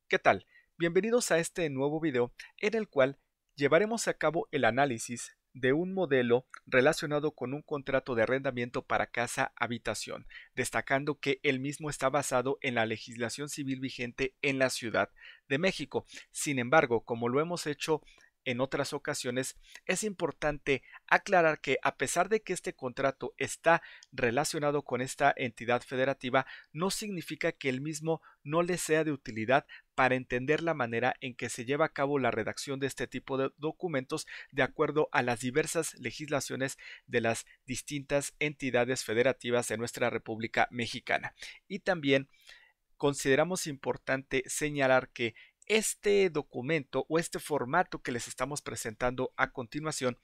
¿Qué tal? Bienvenidos a este nuevo video en el cual llevaremos a cabo el análisis de un modelo relacionado con un contrato de arrendamiento para casa-habitación, destacando que el mismo está basado en la legislación civil vigente en la Ciudad de México. Sin embargo, como lo hemos hecho en otras ocasiones, es importante aclarar que a pesar de que este contrato está relacionado con esta entidad federativa, no significa que el mismo no le sea de utilidad para entender la manera en que se lleva a cabo la redacción de este tipo de documentos de acuerdo a las diversas legislaciones de las distintas entidades federativas de nuestra República Mexicana. Y también consideramos importante señalar que este documento o este formato que les estamos presentando a continuación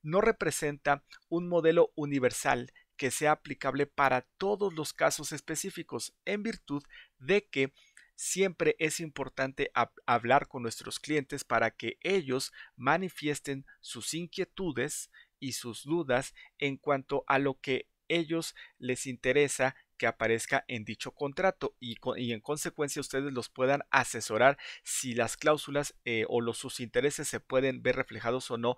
no representa un modelo universal que sea aplicable para todos los casos específicos, en virtud de que siempre es importante hablar con nuestros clientes para que ellos manifiesten sus inquietudes y sus dudas en cuanto a lo que ellos les interesa que aparezca en dicho contrato y en consecuencia ustedes los puedan asesorar si las cláusulas sus intereses se pueden ver reflejados o no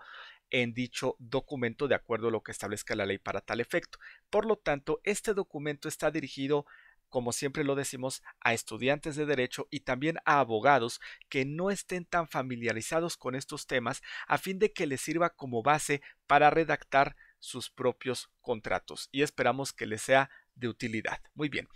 en dicho documento de acuerdo a lo que establezca la ley para tal efecto. Por lo tanto, este documento está dirigido, como siempre lo decimos, a estudiantes de derecho y también a abogados que no estén tan familiarizados con estos temas a fin de que les sirva como base para redactar sus propios contratos y esperamos que les sea de utilidad. Muy bien.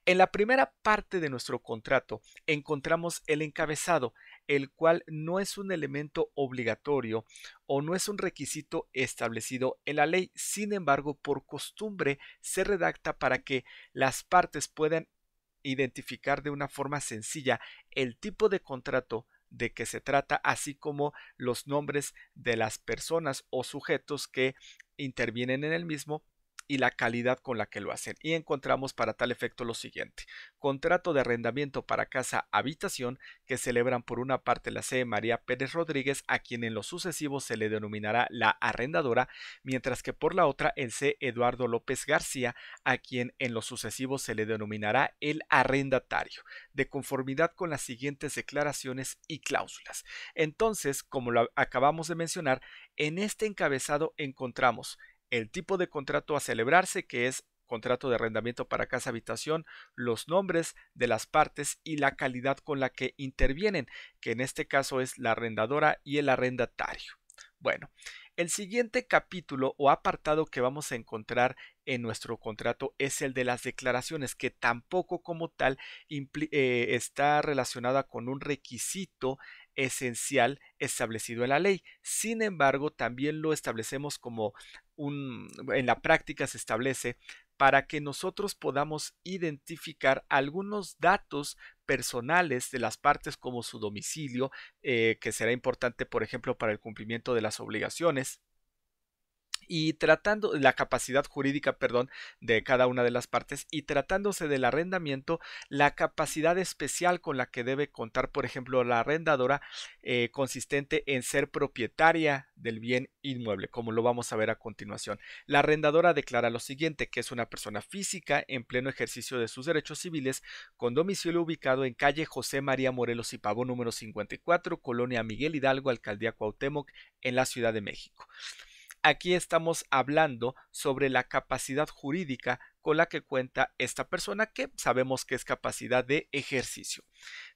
En la primera parte de nuestro contrato encontramos el encabezado, el cual no es un elemento obligatorio o no es un requisito establecido en la ley. Sin embargo, por costumbre se redacta para que las partes puedan identificar de una forma sencilla el tipo de contrato de que se trata, así como los nombres de las personas o sujetos que intervienen en el mismo y la calidad con la que lo hacen. Y encontramos para tal efecto lo siguiente: contrato de arrendamiento para casa habitación que celebran por una parte la C. María Pérez Rodríguez, a quien en lo sucesivo se le denominará la arrendadora, mientras que por la otra el C. Eduardo López García, a quien en lo sucesivo se le denominará el arrendatario, de conformidad con las siguientes declaraciones y cláusulas. Entonces, como lo acabamos de mencionar, en este encabezado encontramos el tipo de contrato a celebrarse, que es contrato de arrendamiento para casa habitación, los nombres de las partes y la calidad con la que intervienen, que en este caso es la arrendadora y el arrendatario. Bueno, el siguiente capítulo o apartado que vamos a encontrar en nuestro contrato es el de las declaraciones, que tampoco como tal está relacionada con un requisito esencial establecido en la ley. Sin embargo, también lo establecemos como en la práctica se establece para que nosotros podamos identificar algunos datos personales de las partes como su domicilio, que será importante, por ejemplo, para el cumplimiento de las obligaciones y tratando la capacidad jurídica, perdón, de cada una de las partes y tratándose del arrendamiento, la capacidad especial con la que debe contar, por ejemplo, la arrendadora, consistente en ser propietaria del bien inmueble, como lo vamos a ver a continuación. La arrendadora declara lo siguiente: que es una persona física en pleno ejercicio de sus derechos civiles, con domicilio ubicado en calle José María Morelos y Pavón número 54, Colonia Miguel Hidalgo, Alcaldía Cuauhtémoc, en la Ciudad de México. Aquí estamos hablando sobre la capacidad jurídica con la que cuenta esta persona, que sabemos que es capacidad de ejercicio.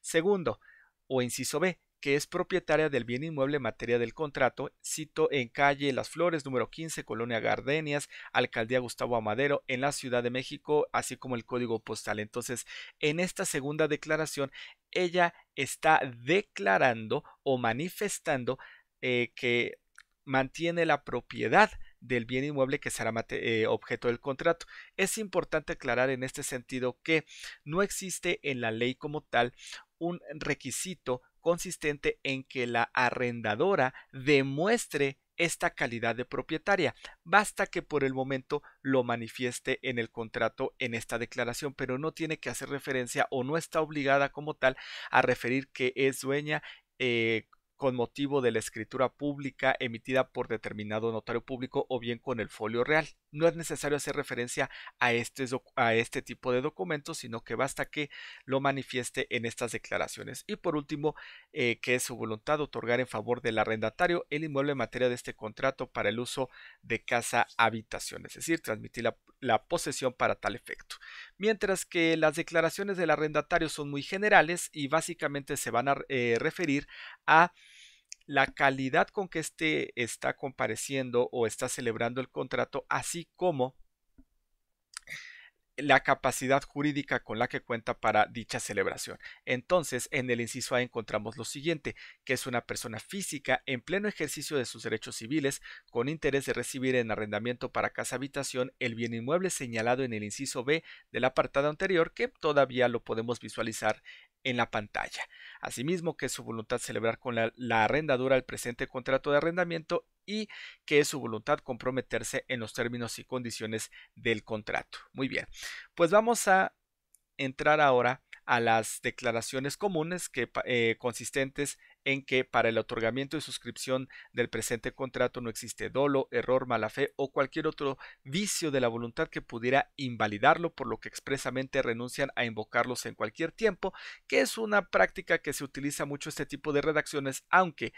Segundo, o inciso B, que es propietaria del bien inmueble en materia del contrato, cito, en calle Las Flores, número 15, Colonia Gardenias, Alcaldía Gustavo Amadero, en la Ciudad de México, así como el código postal. Entonces, en esta segunda declaración, ella está declarando o manifestando que mantiene la propiedad del bien inmueble que será objeto del contrato. Es importante aclarar en este sentido que no existe en la ley como tal un requisito consistente en que la arrendadora demuestre esta calidad de propietaria. Basta que por el momento lo manifieste en el contrato, en esta declaración, pero no tiene que hacer referencia o no está obligada como tal a referir que es dueña con motivo de la escritura pública emitida por determinado notario público o bien con el folio real. No es necesario hacer referencia a este tipo de documentos, sino que basta que lo manifieste en estas declaraciones. Y por último, que es su voluntad de otorgar en favor del arrendatario el inmueble en materia de este contrato para el uso de casa habitación, es decir, transmitir la posesión para tal efecto. Mientras que las declaraciones del arrendatario son muy generales y básicamente se van a referir a la calidad con que éste está compareciendo o está celebrando el contrato, así como la capacidad jurídica con la que cuenta para dicha celebración. Entonces, en el inciso A encontramos lo siguiente, que es una persona física en pleno ejercicio de sus derechos civiles con interés de recibir en arrendamiento para casa habitación el bien inmueble señalado en el inciso B del apartado anterior, que todavía lo podemos visualizar en la pantalla. Asimismo, que es su voluntad celebrar con la arrendadura el presente contrato de arrendamiento y que es su voluntad comprometerse en los términos y condiciones del contrato. Muy bien, pues vamos a entrar ahora a las declaraciones comunes consistentes en que para el otorgamiento y suscripción del presente contrato no existe dolo, error, mala fe o cualquier otro vicio de la voluntad que pudiera invalidarlo, por lo que expresamente renuncian a invocarlos en cualquier tiempo, que es una práctica que se utiliza mucho este tipo de redacciones, aunque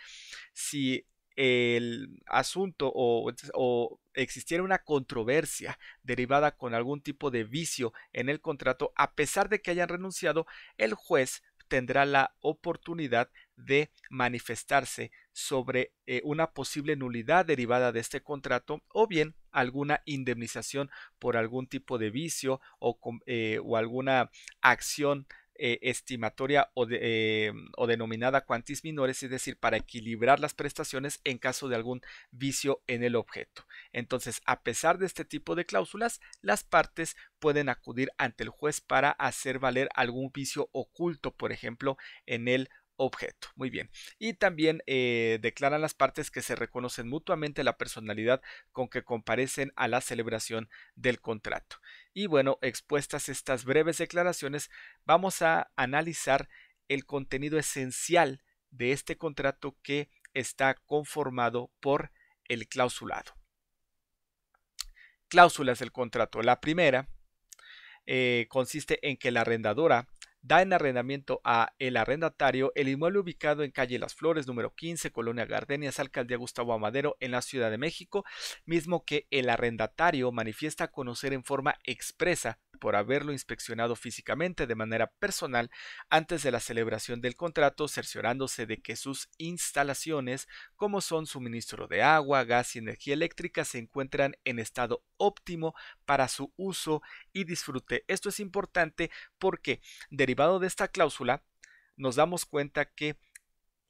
si el asunto o existiera una controversia derivada con algún tipo de vicio en el contrato, a pesar de que hayan renunciado, el juez tendrá la oportunidad de manifestarse sobre una posible nulidad derivada de este contrato o bien alguna indemnización por algún tipo de vicio o alguna acción estimatoria o denominada quantis minores, es decir, para equilibrar las prestaciones en caso de algún vicio en el objeto. Entonces, a pesar de este tipo de cláusulas, las partes pueden acudir ante el juez para hacer valer algún vicio oculto, por ejemplo, en el objeto. Muy bien. Y también declaran las partes que se reconocen mutuamente la personalidad con que comparecen a la celebración del contrato. Y bueno, expuestas estas breves declaraciones, vamos a analizar el contenido esencial de este contrato que está conformado por el clausulado. Cláusulas del contrato. La primera consiste en que la arrendadora da en arrendamiento a el arrendatario el inmueble ubicado en calle Las Flores, número 15, Colonia Gardenias, Alcaldía Gustavo Amadero, en la Ciudad de México, mismo que el arrendatario manifiesta conocer en forma expresa por haberlo inspeccionado físicamente de manera personal antes de la celebración del contrato, cerciorándose de que sus instalaciones, como son suministro de agua, gas y energía eléctrica, se encuentran en estado óptimo para su uso y disfrute. Esto es importante porque, derivado de esta cláusula, nos damos cuenta que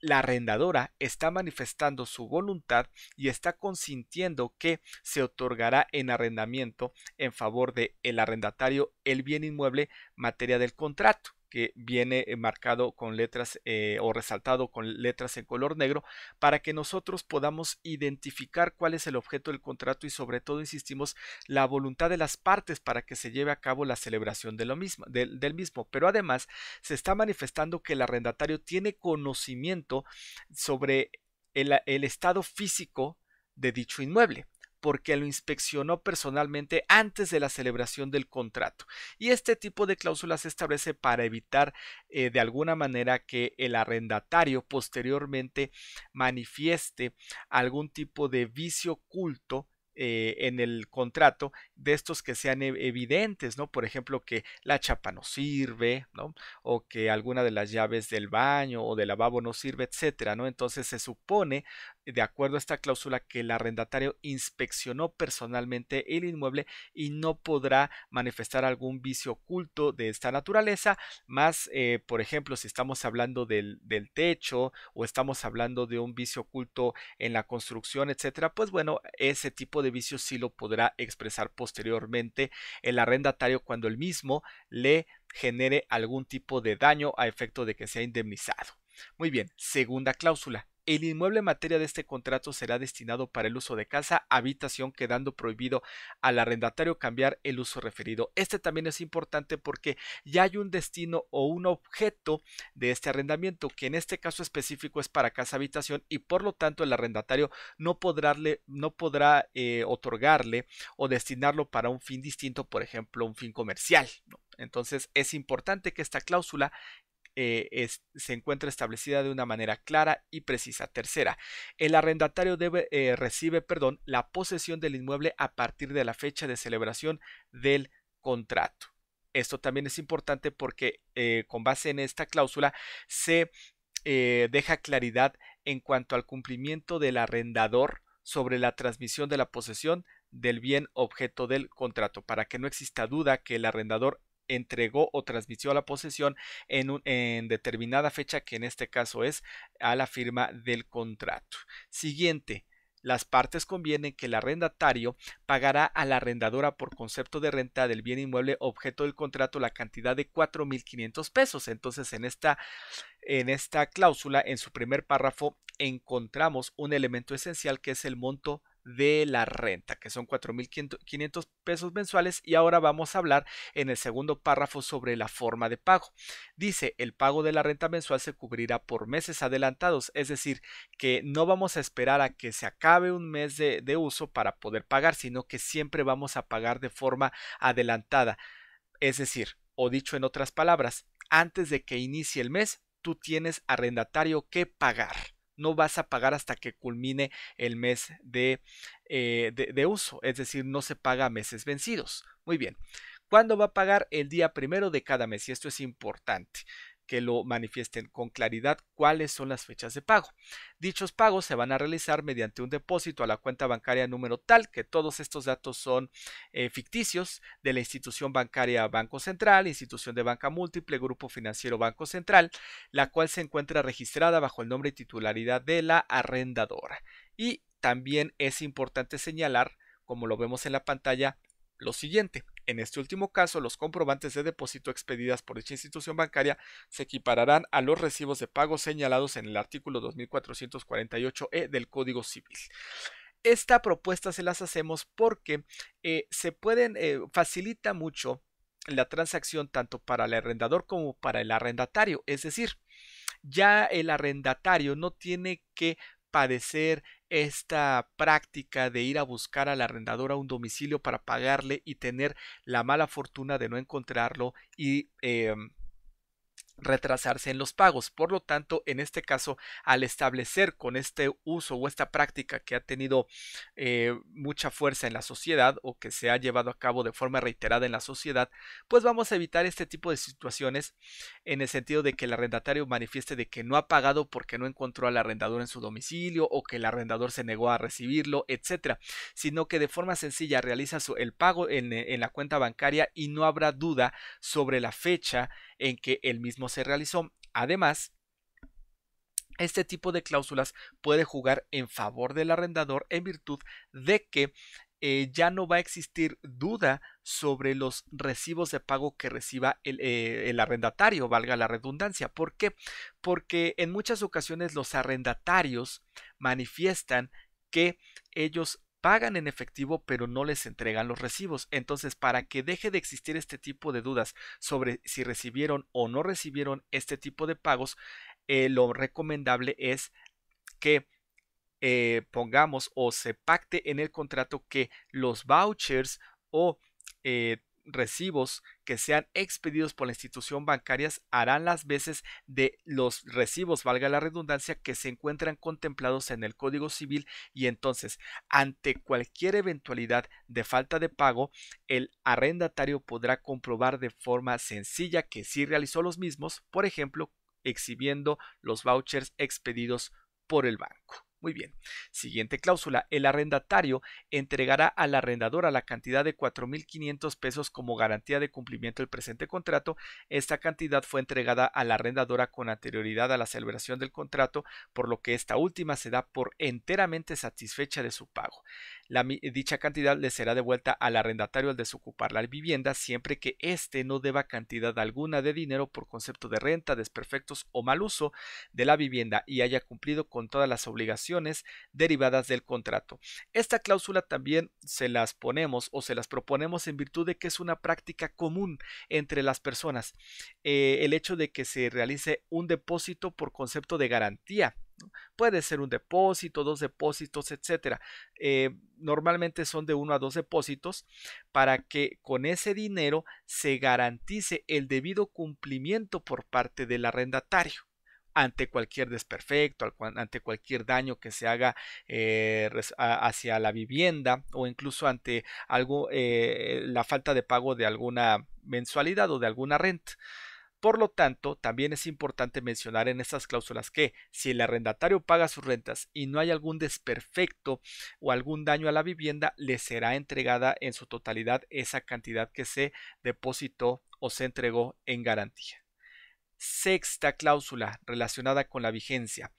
la arrendadora está manifestando su voluntad y está consintiendo que se otorgará en arrendamiento en favor de el arrendatario el bien inmueble materia del contrato, que viene marcado con letras o resaltado con letras en color negro para que nosotros podamos identificar cuál es el objeto del contrato y sobre todo, insistimos, la voluntad de las partes para que se lleve a cabo la celebración de del mismo. Pero además se está manifestando que el arrendatario tiene conocimiento sobre el estado físico de dicho inmueble, porque lo inspeccionó personalmente antes de la celebración del contrato. Y este tipo de cláusulas se establece para evitar de alguna manera que el arrendatario posteriormente manifieste algún tipo de vicio oculto en el contrato, de estos que sean evidentes, ¿no? Por ejemplo, que la chapa no sirve, ¿no? O que alguna de las llaves del baño o del lavabo no sirve, etcétera, ¿no? Entonces se supone, de acuerdo a esta cláusula, que el arrendatario inspeccionó personalmente el inmueble y no podrá manifestar algún vicio oculto de esta naturaleza, más, por ejemplo, si estamos hablando del techo o estamos hablando de un vicio oculto en la construcción, etcétera, pues bueno, ese tipo de vicios sí lo podrá expresar posteriormente el arrendatario cuando el mismo le genere algún tipo de daño a efecto de que sea indemnizado. Muy bien, segunda cláusula. El inmueble en materia de este contrato será destinado para el uso de casa, habitación, quedando prohibido al arrendatario cambiar el uso referido. Este también es importante porque ya hay un destino o un objeto de este arrendamiento, que en este caso específico es para casa, habitación, y por lo tanto el arrendatario no podrá otorgarle o destinarlo para un fin distinto, por ejemplo, un fin comercial, ¿no? Entonces es importante que esta cláusula se encuentra establecida de una manera clara y precisa. Tercera, el arrendatario recibe, la posesión del inmueble a partir de la fecha de celebración del contrato. Esto también es importante porque con base en esta cláusula se deja claridad en cuanto al cumplimiento del arrendador sobre la transmisión de la posesión del bien objeto del contrato, para que no exista duda que el arrendador entregó o transmitió la posesión en determinada fecha, que en este caso es a la firma del contrato. Siguiente. Las partes convienen que el arrendatario pagará a la arrendadora por concepto de renta del bien inmueble objeto del contrato la cantidad de 4,500 pesos. Entonces, en esta cláusula, en su primer párrafo, encontramos un elemento esencial que es el monto de la renta, que son 4,500 pesos mensuales. Y ahora vamos a hablar en el segundo párrafo sobre la forma de pago. Dice, el pago de la renta mensual se cubrirá por meses adelantados, es decir, que no vamos a esperar a que se acabe un mes de uso para poder pagar, sino que siempre vamos a pagar de forma adelantada. Es decir, o dicho en otras palabras, antes de que inicie el mes, tú tienes arrendatario que pagar. No vas a pagar hasta que culmine el mes de uso, es decir, no se paga a meses vencidos. Muy bien. ¿Cuándo va a pagar? El día primero de cada mes, y esto es importante que lo manifiesten con claridad cuáles son las fechas de pago. Dichos pagos se van a realizar mediante un depósito a la cuenta bancaria número tal, que todos estos datos son ficticios, de la institución bancaria Banco Central, institución de banca múltiple, grupo financiero Banco Central, la cual se encuentra registrada bajo el nombre y titularidad de la arrendadora. Y también es importante señalar, como lo vemos en la pantalla, lo siguiente. En este último caso, los comprobantes de depósito expedidas por dicha institución bancaria se equipararán a los recibos de pago señalados en el artículo 2448E del Código Civil. Esta propuesta se las hacemos porque facilita mucho la transacción tanto para el arrendador como para el arrendatario. Es decir, ya el arrendatario no tiene que padecer esta práctica de ir a buscar al arrendador a un domicilio para pagarle y tener la mala fortuna de no encontrarlo y retrasarse en los pagos. Por lo tanto, en este caso, al establecer con este uso o esta práctica que ha tenido mucha fuerza en la sociedad, o que se ha llevado a cabo de forma reiterada en la sociedad, pues vamos a evitar este tipo de situaciones, en el sentido de que el arrendatario manifieste de que no ha pagado porque no encontró al arrendador en su domicilio, o que el arrendador se negó a recibirlo, etcétera, sino que de forma sencilla realiza el pago en la cuenta bancaria y no habrá duda sobre la fecha en que el mismo se realizó. Además, este tipo de cláusulas puede jugar en favor del arrendador en virtud de que ya no va a existir duda sobre los recibos de pago que reciba el arrendatario, valga la redundancia. ¿Por qué? Porque en muchas ocasiones los arrendatarios manifiestan que ellos pagan en efectivo pero no les entregan los recibos. Entonces, para que deje de existir este tipo de dudas sobre si recibieron o no recibieron este tipo de pagos, lo recomendable es que pongamos o se pacte en el contrato que los vouchers o recibos que sean expedidos por la institución bancaria harán las veces de los recibos, valga la redundancia, que se encuentran contemplados en el Código Civil. Y entonces, ante cualquier eventualidad de falta de pago, el arrendatario podrá comprobar de forma sencilla que sí realizó los mismos, por ejemplo, exhibiendo los vouchers expedidos por el banco. Muy bien. Siguiente cláusula. El arrendatario entregará al arrendador la cantidad de 4,500 pesos como garantía de cumplimiento del presente contrato. Esta cantidad fue entregada a la arrendadora con anterioridad a la celebración del contrato, por lo que esta última se da por enteramente satisfecha de su pago. Dicha cantidad le será devuelta al arrendatario al desocupar la vivienda siempre que éste no deba cantidad alguna de dinero por concepto de renta, desperfectos o mal uso de la vivienda y haya cumplido con todas las obligaciones derivadas del contrato. Esta cláusula también se las ponemos o se las proponemos en virtud de que es una práctica común entre las personas, el hecho de que se realice un depósito por concepto de garantía. Puede ser un depósito, dos depósitos, etcétera. Normalmente son de 1 a 2 depósitos para que con ese dinero se garantice el debido cumplimiento por parte del arrendatario ante cualquier desperfecto, ante cualquier daño que se haga hacia la vivienda o incluso ante algo, la falta de pago de alguna mensualidad o de alguna renta. Por lo tanto, también es importante mencionar en estas cláusulas que si el arrendatario paga sus rentas y no hay algún desperfecto o algún daño a la vivienda, le será entregada en su totalidad esa cantidad que se depositó o se entregó en garantía. Sexta cláusula relacionada con la vigencia.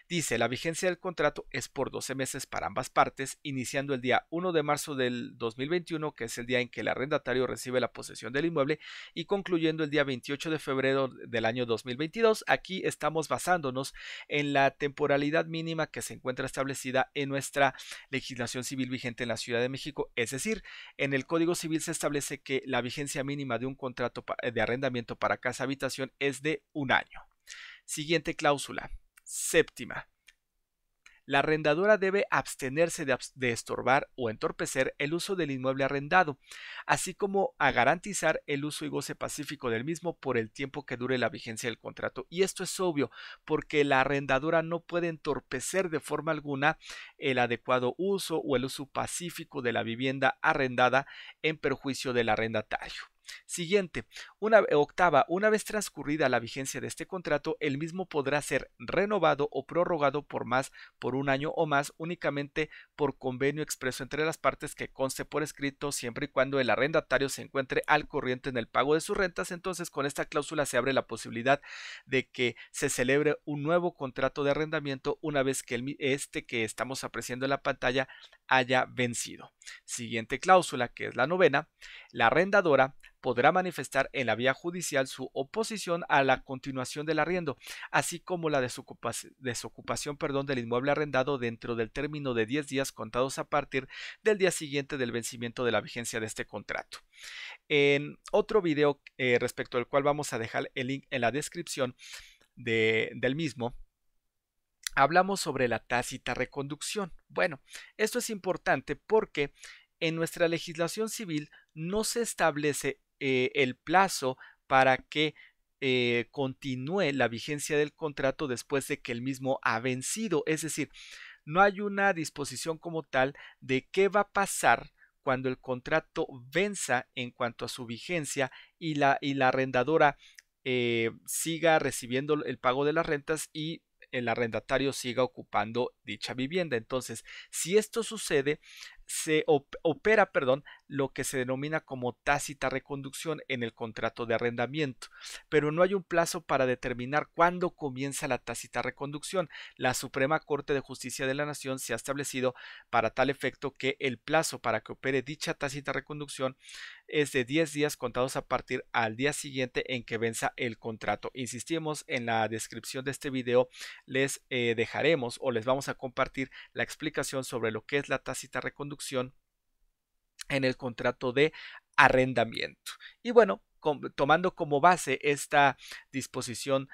Dice, la vigencia del contrato es por 12 meses para ambas partes, iniciando el día 1 de marzo del 2021, que es el día en que el arrendatario recibe la posesión del inmueble, y concluyendo el día 28 de febrero del año 2022. Aquí estamos basándonos en la temporalidad mínima que se encuentra establecida en nuestra legislación civil vigente en la Ciudad de México, es decir, en el Código Civil se establece que la vigencia mínima de un contrato de arrendamiento para casa habitación es de 1 año. Siguiente cláusula. Séptima. La arrendadora debe abstenerse de estorbar o entorpecer el uso del inmueble arrendado, así como a garantizar el uso y goce pacífico del mismo por el tiempo que dure la vigencia del contrato. Y esto es obvio, porque la arrendadora no puede entorpecer de forma alguna el adecuado uso o el uso pacífico de la vivienda arrendada en perjuicio del arrendatario. Siguiente, octava, una vez transcurrida la vigencia de este contrato, el mismo podrá ser renovado o prorrogado por 1 año o más, únicamente por convenio expreso entre las partes que conste por escrito, siempre y cuando el arrendatario se encuentre al corriente en el pago de sus rentas. Entonces, con esta cláusula se abre la posibilidad de que se celebre un nuevo contrato de arrendamiento una vez que este que estamos apreciando en la pantalla haya vencido. Siguiente cláusula, que es la novena, la arrendadora podrá manifestar en la vía judicial su oposición a la continuación del arriendo, así como la desocupación del inmueble arrendado dentro del término de 10 días contados a partir del día siguiente del vencimiento de la vigencia de este contrato. En otro video respecto al cual vamos a dejar el link en la descripción del mismo, hablamos sobre la tácita reconducción. Bueno, esto es importante porque en nuestra legislación civil no se establece el plazo para que continúe la vigencia del contrato después de que el mismo ha vencido. Es decir, no hay una disposición como tal de qué va a pasar cuando el contrato venza en cuanto a su vigencia y la arrendadora siga recibiendo el pago de las rentas y el arrendatario siga ocupando dicha vivienda. Entonces, si esto sucede, se opera, lo que se denomina como tácita reconducción en el contrato de arrendamiento, pero no hay un plazo para determinar cuándo comienza la tácita reconducción. La Suprema Corte de Justicia de la Nación se ha establecido para tal efecto que el plazo para que opere dicha tácita reconducción es de 10 días contados a partir al día siguiente en que venza el contrato. Insistimos, en la descripción de este video les dejaremos o les vamos a compartir la explicación sobre lo que es la tácita reconducción en el contrato de arrendamiento. Y bueno, tomando como base esta disposición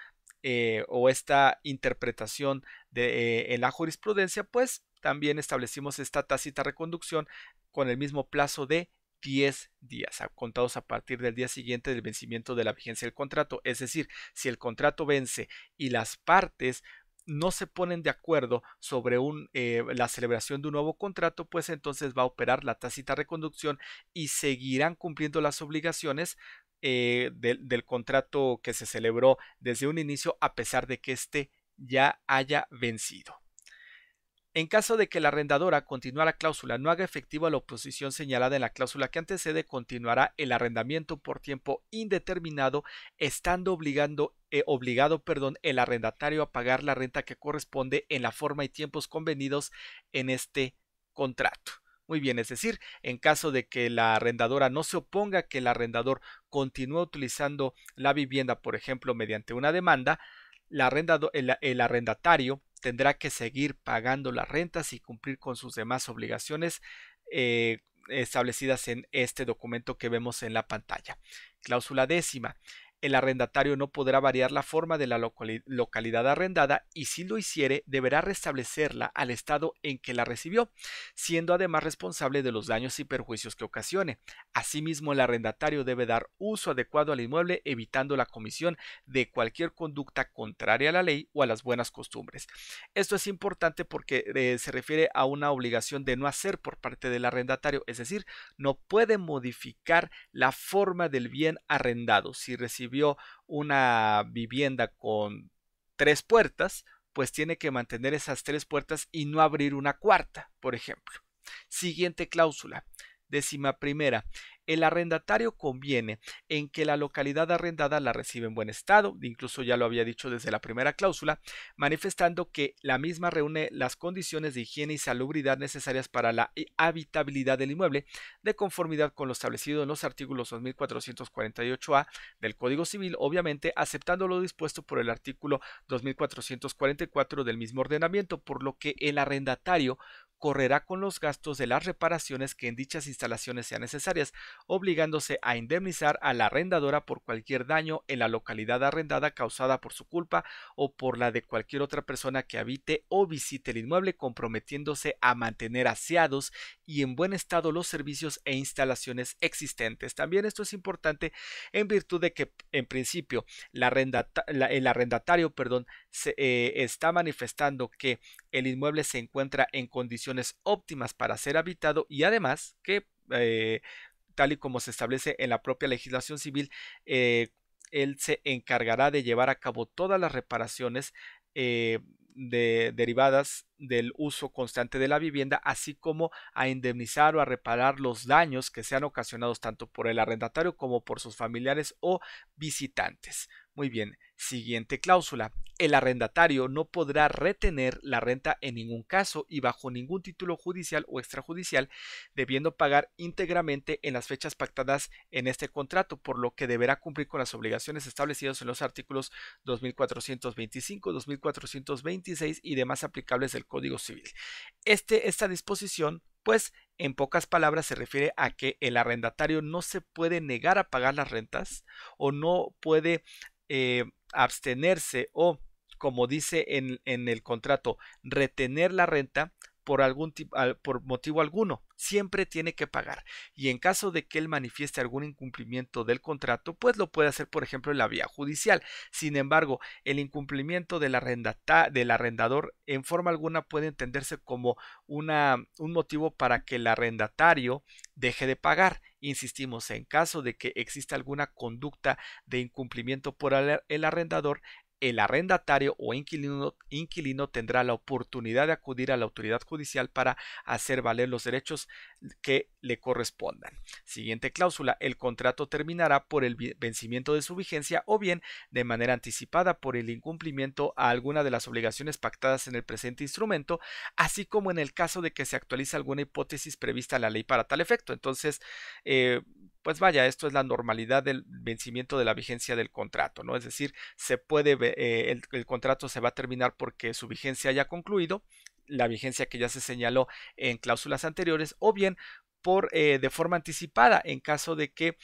o esta interpretación en la jurisprudencia, pues también establecimos esta tácita reconducción con el mismo plazo de 10 días, contados a partir del día siguiente del vencimiento de la vigencia del contrato. Es decir, si el contrato vence y las partes no se ponen de acuerdo sobre la celebración de un nuevo contrato, pues entonces va a operar la tácita reconducción y seguirán cumpliendo las obligaciones del contrato que se celebró desde un inicio, a pesar de que éste ya haya vencido. En caso de que la arrendadora continúe la cláusula, no haga efectiva la oposición señalada en la cláusula que antecede, continuará el arrendamiento por tiempo indeterminado, estando obligado el arrendatario a pagar la renta que corresponde en la forma y tiempos convenidos en este contrato. Muy bien, es decir, en caso de que la arrendadora no se oponga a que el arrendador continúe utilizando la vivienda, por ejemplo, mediante una demanda, el arrendatario tendrá que seguir pagando las rentas y cumplir con sus demás obligaciones establecidas en este documento que vemos en la pantalla. Cláusula décima. El arrendatario no podrá variar la forma de la localidad arrendada y si lo hiciere deberá restablecerla al estado en que la recibió, siendo además responsable de los daños y perjuicios que ocasione. Asimismo, el arrendatario debe dar uso adecuado al inmueble, evitando la comisión de cualquier conducta contraria a la ley o a las buenas costumbres. Esto es importante porque se refiere a una obligación de no hacer por parte del arrendatario, es decir, no puede modificar la forma del bien arrendado. Si recibió una vivienda con 3 puertas, pues tiene que mantener esas 3 puertas y no abrir una cuarta, por ejemplo. Siguiente cláusula. 11ª. El arrendatario conviene en que la localidad arrendada la recibe en buen estado, incluso ya lo había dicho desde la primera cláusula, manifestando que la misma reúne las condiciones de higiene y salubridad necesarias para la habitabilidad del inmueble, de conformidad con lo establecido en los artículos 2448A del Código Civil, obviamente aceptando lo dispuesto por el artículo 2444 del mismo ordenamiento, por lo que el arrendatario correrá con los gastos de las reparaciones que en dichas instalaciones sean necesarias, obligándose a indemnizar a la arrendadora por cualquier daño en la localidad arrendada causada por su culpa o por la de cualquier otra persona que habite o visite el inmueble, comprometiéndose a mantener aseados y en buen estado los servicios e instalaciones existentes. También esto es importante en virtud de que en principio el arrendatario está manifestando que el inmueble se encuentra en condiciones óptimas para ser habitado y además que tal y como se establece en la propia legislación civil, él se encargará de llevar a cabo todas las reparaciones derivadas del uso constante de la vivienda, así como a indemnizar o a reparar los daños que sean ocasionados tanto por el arrendatario como por sus familiares o visitantes. Muy bien, siguiente cláusula. El arrendatario no podrá retener la renta en ningún caso y bajo ningún título judicial o extrajudicial, debiendo pagar íntegramente en las fechas pactadas en este contrato, por lo que deberá cumplir con las obligaciones establecidas en los artículos 2425, 2426 y demás aplicables del Código Civil. Esta disposición, pues, en pocas palabras se refiere a que el arrendatario no se puede negar a pagar las rentas o no puede abstenerse o, como dice en el contrato, retener la renta por motivo alguno. Siempre tiene que pagar. Y en caso de que él manifieste algún incumplimiento del contrato, pues lo puede hacer, por ejemplo, en la vía judicial. Sin embargo, el incumplimiento del arrendador en forma alguna puede entenderse como un motivo para que el arrendatario deje de pagar. Insistimos, en caso de que exista alguna conducta de incumplimiento por el arrendador, el arrendatario o inquilino tendrá la oportunidad de acudir a la autoridad judicial para hacer valer los derechos que le correspondan. Siguiente cláusula. El contrato terminará por el vencimiento de su vigencia o bien de manera anticipada por el incumplimiento a alguna de las obligaciones pactadas en el presente instrumento, así como en el caso de que se actualice alguna hipótesis prevista en la ley para tal efecto. Entonces, pues vaya, esto es la normalidad del vencimiento de la vigencia del contrato, ¿no? Es decir, el contrato se va a terminar porque su vigencia haya concluido, la vigencia que ya se señaló en cláusulas anteriores, o bien de forma anticipada en caso de que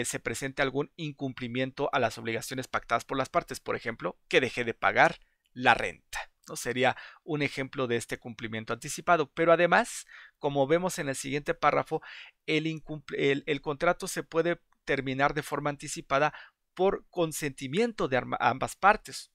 se presente algún incumplimiento a las obligaciones pactadas por las partes, por ejemplo, que deje de pagar la renta. ¿No? Sería un ejemplo de este cumplimiento anticipado, pero además, como vemos en el siguiente párrafo, el contrato se puede terminar de forma anticipada por consentimiento de ambas partes,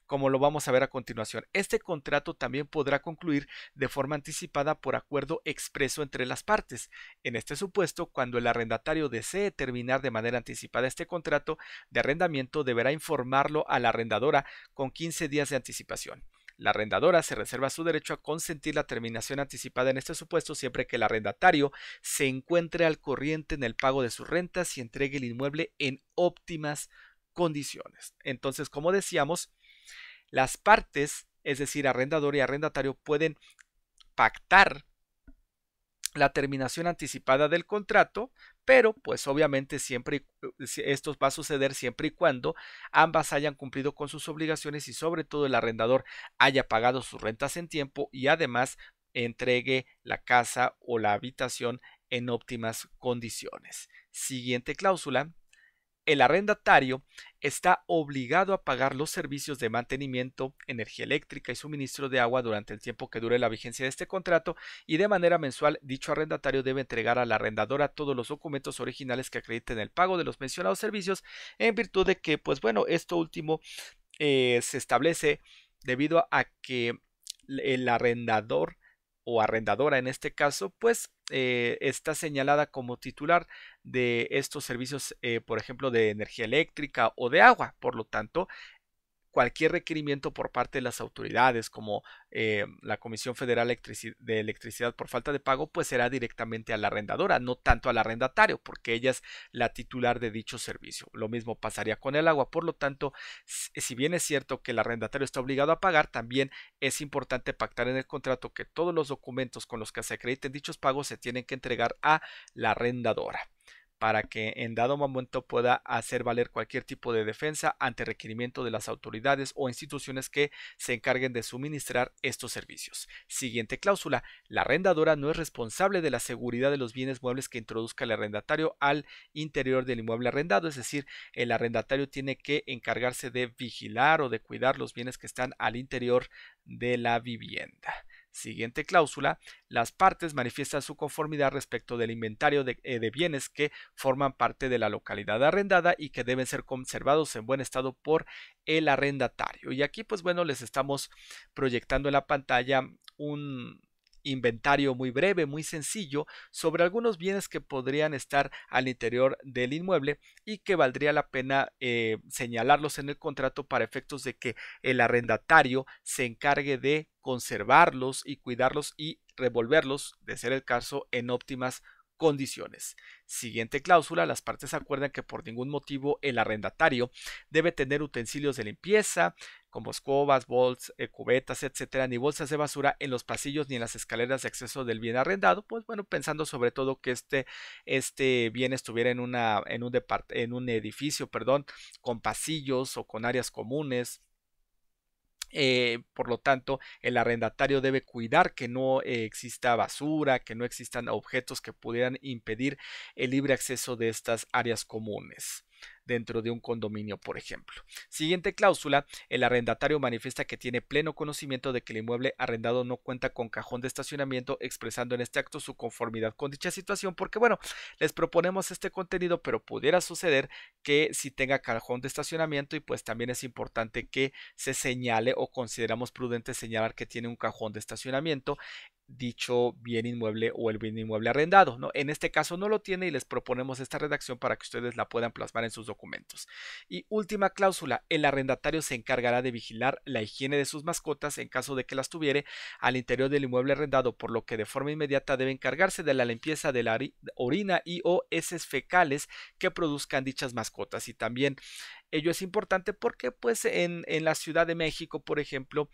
como lo vamos a ver a continuación. Este contrato también podrá concluir de forma anticipada por acuerdo expreso entre las partes. En este supuesto, cuando el arrendatario desee terminar de manera anticipada este contrato de arrendamiento, deberá informarlo a la arrendadora con 15 días de anticipación. La arrendadora se reserva su derecho a consentir la terminación anticipada en este supuesto siempre que el arrendatario se encuentre al corriente en el pago de sus rentas y entregue el inmueble en óptimas condiciones. Entonces, como decíamos, las partes, es decir, arrendador y arrendatario, pueden pactar la terminación anticipada del contrato, pero pues obviamente esto va a suceder siempre y cuando ambas hayan cumplido con sus obligaciones y sobre todo el arrendador haya pagado sus rentas en tiempo y además entregue la casa o la habitación en óptimas condiciones. Siguiente cláusula: el arrendatario está obligado a pagar los servicios de mantenimiento, energía eléctrica y suministro de agua durante el tiempo que dure la vigencia de este contrato, y de manera mensual dicho arrendatario debe entregar a la arrendadora todos los documentos originales que acrediten el pago de los mencionados servicios, en virtud de que, pues bueno, esto último se establece debido a que el arrendador o arrendadora en este caso, pues está señalada como titular de estos servicios, por ejemplo, de energía eléctrica o de agua. Por lo tanto, cualquier requerimiento por parte de las autoridades, como la Comisión Federal de Electricidad por falta de pago, pues será directamente a la arrendadora, no tanto al arrendatario, porque ella es la titular de dicho servicio. Lo mismo pasaría con el agua. Por lo tanto, si bien es cierto que el arrendatario está obligado a pagar, también es importante pactar en el contrato que todos los documentos con los que se acrediten dichos pagos se tienen que entregar a la arrendadora, para que en dado momento pueda hacer valer cualquier tipo de defensa ante requerimiento de las autoridades o instituciones que se encarguen de suministrar estos servicios. Siguiente cláusula: la arrendadora no es responsable de la seguridad de los bienes muebles que introduzca el arrendatario al interior del inmueble arrendado, es decir, el arrendatario tiene que encargarse de vigilar o de cuidar los bienes que están al interior de la vivienda. Siguiente cláusula: las partes manifiestan su conformidad respecto del inventario de bienes que forman parte de la localidad arrendada y que deben ser conservados en buen estado por el arrendatario. Y aquí, pues bueno, les estamos proyectando en la pantalla un inventario muy breve, muy sencillo, sobre algunos bienes que podrían estar al interior del inmueble y que valdría la pena señalarlos en el contrato para efectos de que el arrendatario se encargue de conservarlos y cuidarlos y revolverlos, de ser el caso, en óptimas condiciones. Siguiente cláusula: las partes acuerdan que por ningún motivo el arrendatario debe tener utensilios de limpieza como escobas, cubetas, etcétera, ni bolsas de basura en los pasillos ni en las escaleras de acceso del bien arrendado. Pues bueno, pensando sobre todo que este bien estuviera en un edificio, perdón, con pasillos o con áreas comunes. Por lo tanto, el arrendatario debe cuidar que no exista basura, que no existan objetos que pudieran impedir el libre acceso de estas áreas comunes dentro de un condominio, por ejemplo. Siguiente cláusula: el arrendatario manifiesta que tiene pleno conocimiento de que el inmueble arrendado no cuenta con cajón de estacionamiento, expresando en este acto su conformidad con dicha situación, porque bueno, les proponemos este contenido, pero pudiera suceder que si tenga cajón de estacionamiento, y pues también es importante que se señale, o consideramos prudente señalar, que tiene un cajón de estacionamiento dicho bien inmueble o el bien inmueble arrendado, ¿no? En este caso no lo tiene y les proponemos esta redacción para que ustedes la puedan plasmar en sus documentos. Y última cláusula: el arrendatario se encargará de vigilar la higiene de sus mascotas en caso de que las tuviere al interior del inmueble arrendado, por lo que de forma inmediata debe encargarse de la limpieza de la orina y o heces fecales que produzcan dichas mascotas. Y también ello es importante porque pues en la Ciudad de México, por ejemplo,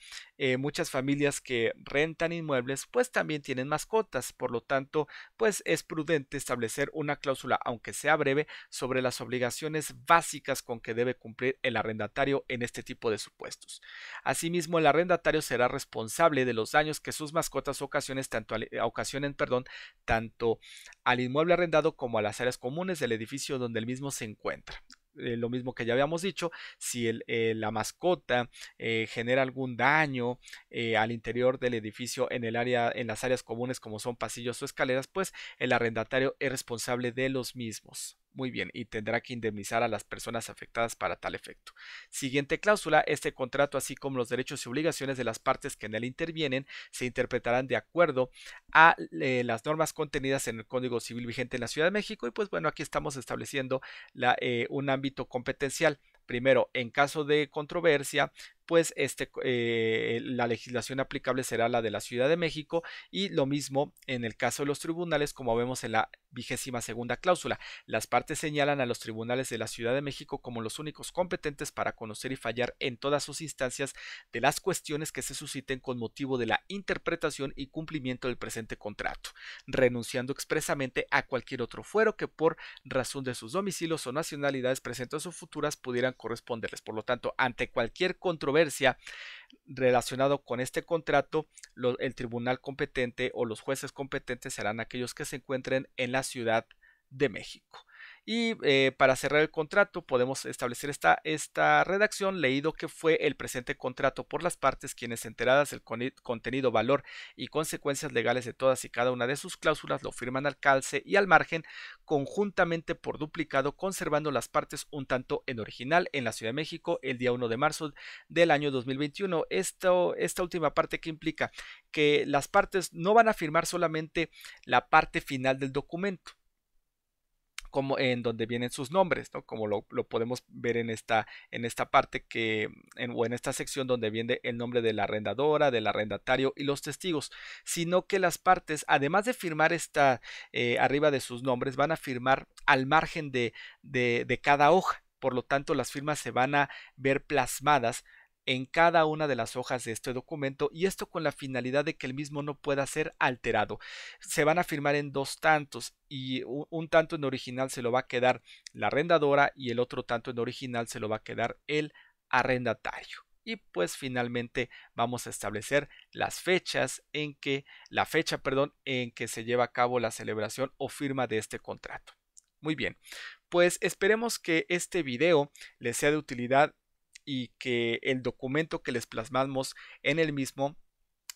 muchas familias que rentan inmuebles pues también tienen mascotas. Por lo tanto, pues es prudente establecer una cláusula, aunque sea breve, sobre las obligaciones básicas con que debe cumplir el arrendatario en este tipo de supuestos. Asimismo, el arrendatario será responsable de los daños que sus mascotas ocasionen tanto al inmueble arrendado como a las áreas comunes del edificio donde el mismo se encuentra. Lo mismo que ya habíamos dicho: si la mascota genera algún daño al interior del edificio en las áreas comunes como son pasillos o escaleras, pues el arrendatario es responsable de los mismos. Muy bien, y tendrá que indemnizar a las personas afectadas para tal efecto. Siguiente cláusula: este contrato, así como los derechos y obligaciones de las partes que en él intervienen, se interpretarán de acuerdo a las normas contenidas en el Código Civil vigente en la Ciudad de México. Y pues bueno, aquí estamos estableciendo un ámbito competencial. Primero, en caso de controversia, pues la legislación aplicable será la de la Ciudad de México, y lo mismo en el caso de los tribunales, como vemos en la 22ª cláusula. Las partes señalan a los tribunales de la Ciudad de México como los únicos competentes para conocer y fallar en todas sus instancias de las cuestiones que se susciten con motivo de la interpretación y cumplimiento del presente contrato, renunciando expresamente a cualquier otro fuero que por razón de sus domicilios o nacionalidades presentes o futuras pudieran corresponderles. Por lo tanto, ante cualquier controversia relacionado con este contrato, el tribunal competente o los jueces competentes serán aquellos que se encuentren en la Ciudad de México. Y para cerrar el contrato podemos establecer esta redacción: leído que fue el presente contrato por las partes quienes, enteradas del contenido, valor y consecuencias legales de todas y cada una de sus cláusulas, lo firman al calce y al margen, conjuntamente por duplicado, conservando las partes un tanto en original en la Ciudad de México el día 1 de marzo del año 2021. Esta última parte, que implica que las partes no van a firmar solamente la parte final del documento, como en donde vienen sus nombres, ¿no? Como lo podemos ver en esta parte o en esta sección donde viene el nombre de la arrendadora, del arrendatario y los testigos, sino que las partes, además de firmar arriba de sus nombres, van a firmar al margen de cada hoja. Por lo tanto, las firmas se van a ver plasmadas en cada una de las hojas de este documento, y esto con la finalidad de que el mismo no pueda ser alterado. Se van a firmar en dos tantos, y un tanto en original se lo va a quedar la arrendadora y el otro tanto en original se lo va a quedar el arrendatario. Y pues finalmente vamos a establecer la fecha en que se lleva a cabo la celebración o firma de este contrato. Muy bien, pues esperemos que este video les sea de utilidad y que el documento que les plasmamos en el mismo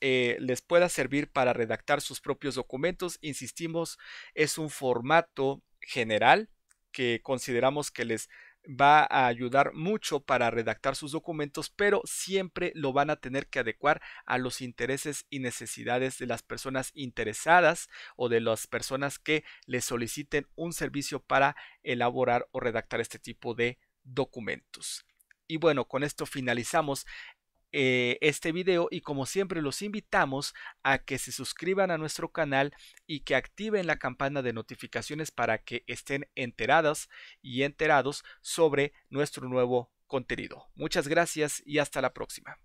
les pueda servir para redactar sus propios documentos. Insistimos, es un formato general que consideramos que les va a ayudar mucho para redactar sus documentos, pero siempre lo van a tener que adecuar a los intereses y necesidades de las personas interesadas o de las personas que les soliciten un servicio para elaborar o redactar este tipo de documentos. Y bueno, con esto finalizamos este video, y como siempre los invitamos a que se suscriban a nuestro canal y que activen la campana de notificaciones para que estén enteradas y enterados sobre nuestro nuevo contenido. Muchas gracias y hasta la próxima.